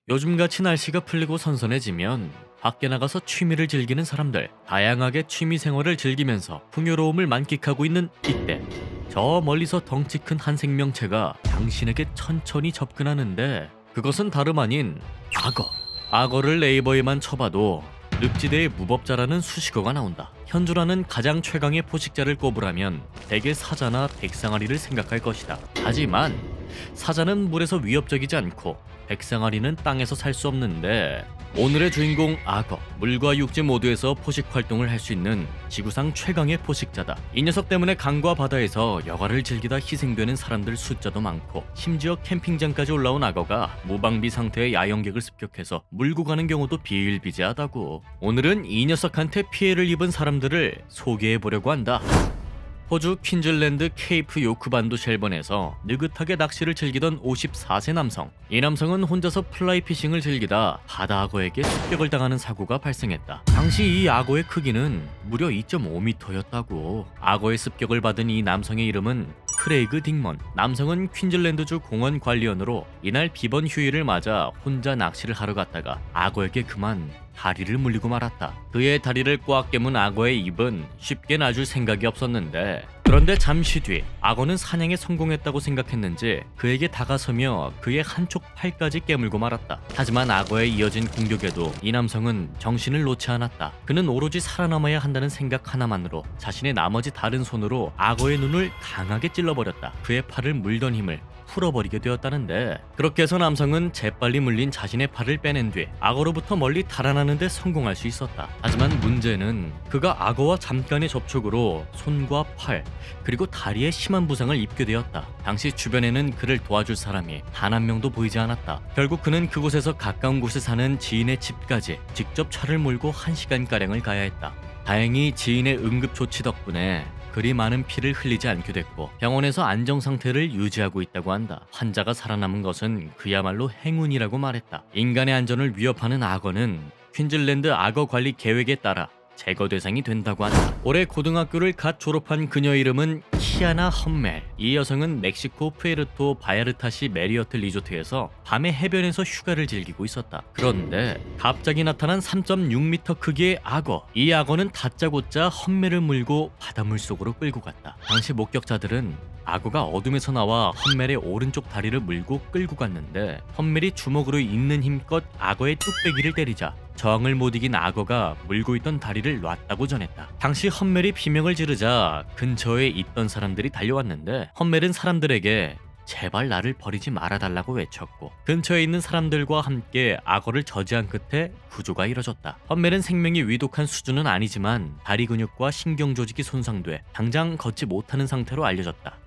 요즘같이 날씨가 풀리고 선선해지면 밖에 나가서 취미를 즐기는 사람들, 다양하게 취미 생활을 즐기면서 풍요로움을 만끽하고 있는 이때, 저 멀리서 덩치 큰 한 생명체가 당신에게 천천히 접근하는데, 그것은 다름 아닌 악어. 악어를 네이버에만 쳐봐도 늪지대의 무법자라는 수식어가 나온다. 현존하는 가장 최강의 포식자를 꼽으라면 대개 사자나 백상아리를 생각할 것이다. 하지만 사자는 물에서 위협적이지 않고 백상아리는 땅에서 살 수 없는데, 오늘의 주인공 악어, 물과 육지 모두에서 포식 활동을 할 수 있는 지구상 최강의 포식자다. 이 녀석 때문에 강과 바다에서 여가를 즐기다 희생되는 사람들 숫자도 많고, 심지어 캠핑장까지 올라온 악어가 무방비 상태의 야영객을 습격해서 물고 가는 경우도 비일비재하다고. 오늘은 이 녀석한테 피해를 입은 사람들을 소개해보려고 한다. 호주 퀸즐랜드 케이프 요크반도 셸번에서 느긋하게 낚시를 즐기던 54세 남성. 이 남성은 혼자서 플라이 피싱을 즐기다 바다 악어에게 습격을 당하는 사고가 발생했다. 당시 이 악어의 크기는 무려 2.5m였다고. 악어의 습격을 받은 이 남성의 이름은 크레이그 딕먼. 남성은 퀸즐랜드주 공원 관리원으로 이날 비번 휴일을 맞아 혼자 낚시를 하러 갔다가 악어에게 그만 다리를 물리고 말았다. 그의 다리를 꽉 깨문 악어의 입은 쉽게 놔줄 생각이 없었는데, 그런데 잠시 뒤 악어는 사냥에 성공했다고 생각했는지 그에게 다가서며 그의 한쪽 팔까지 깨물고 말았다. 하지만 악어에 이어진 공격에도 이 남성은 정신을 놓지 않았다. 그는 오로지 살아남아야 한다는 생각 하나만으로 자신의 나머지 다른 손으로 악어의 눈을 강하게 찔러버렸다. 그의 팔을 물던 힘을 풀어버리게 되었다는데, 그렇게 해서 남성은 재빨리 물린 자신의 팔을 빼낸 뒤 악어로부터 멀리 달아나는 데 성공할 수 있었다. 하지만 문제는 그가 악어와 잠깐의 접촉으로 손과 팔, 그리고 다리에 심한 부상을 입게 되었다. 당시 주변에는 그를 도와줄 사람이 단 한 명도 보이지 않았다. 결국 그는 그곳에서 가까운 곳에 사는 지인의 집까지 직접 차를 몰고 1시간가량을 가야 했다. 다행히 지인의 응급조치 덕분에 그리 많은 피를 흘리지 않게 됐고, 병원에서 안정 상태를 유지하고 있다고 한다. 환자가 살아남은 것은 그야말로 행운이라고 말했다. 인간의 안전을 위협하는 악어는 퀸즐랜드 악어 관리 계획에 따라 제거 대상이 된다고 한다. 올해 고등학교를 갓 졸업한 그녀 이름은 키아나 험멜. 이 여성은 멕시코 푸에르토 바야르타시 메리어트 리조트에서 밤에 해변에서 휴가를 즐기고 있었다. 그런데 갑자기 나타난 3.6m 크기의 악어. 이 악어는 다짜고짜 험멜을 물고 바닷물 속으로 끌고 갔다. 당시 목격자들은 악어가 어둠에서 나와 험멜의 오른쪽 다리를 물고 끌고 갔는데, 험멜이 주먹으로 있는 힘껏 악어의 뚝배기를 때리자 저항을 못 이긴 악어가 물고 있던 다리를 놨다고 전했다. 당시 험멜이 비명을 지르자 근처에 있던 사람들이 달려왔는데, 험멜은 사람들에게 제발 나를 버리지 말아달라고 외쳤고, 근처에 있는 사람들과 함께 악어를 저지한 끝에 구조가 이뤄졌다. 험멜은 생명이 위독한 수준은 아니지만 다리 근육과 신경 조직이 손상돼 당장 걷지 못하는 상태로 알려졌다.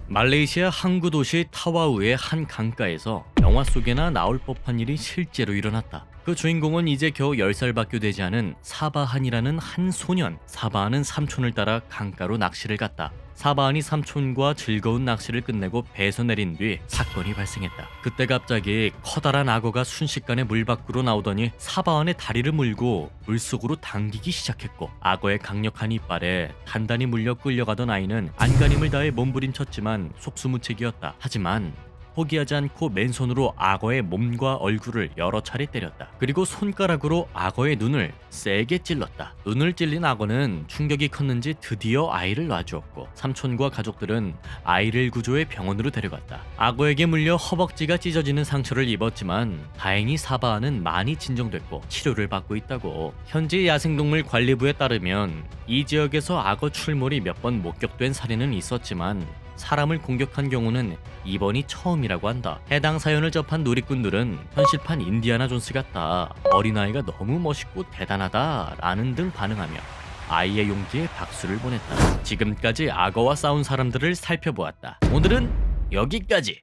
말레이시아 항구 도시 타와우의 한 강가에서 영화 속에나 나올 법한 일이 실제로 일어났다. 그 주인공은 이제 겨우 10살밖에 되지 않은 사바한이라는 한 소년. 사바한은 삼촌을 따라 강가로 낚시를 갔다. 사바한이 삼촌과 즐거운 낚시를 끝내고 배에서 내린 뒤 사건이 발생했다. 그때 갑자기 커다란 악어가 순식간에 물 밖으로 나오더니 사바한의 다리를 물고 물속으로 당기기 시작했고, 악어의 강력한 이빨에 단단히 물려 끌려가던 아이는 안간힘을 다해 몸부림쳤지만 속수무책이었다. 하지만 포기하지 않고 맨손으로 악어의 몸과 얼굴을 여러 차례 때렸다. 그리고 손가락으로 악어의 눈을 세게 찔렀다. 눈을 찔린 악어는 충격이 컸는지 드디어 아이를 놔주었고, 삼촌과 가족들은 아이를 구조해 병원으로 데려갔다. 악어에게 물려 허벅지가 찢어지는 상처를 입었지만 다행히 사바한은 많이 진정됐고 치료를 받고 있다고. 현지 야생동물 관리부에 따르면 이 지역에서 악어 출몰이 몇 번 목격된 사례는 있었지만 사람을 공격한 경우는 이번이 처음이라고 한다. 해당 사연을 접한 누리꾼들은 현실판 인디아나 존스 같다, 어린아이가 너무 멋있고 대단하다 라는 등 반응하며 아이의 용기에 박수를 보냈다. 지금까지 악어와 싸운 사람들을 살펴보았다. 오늘은 여기까지.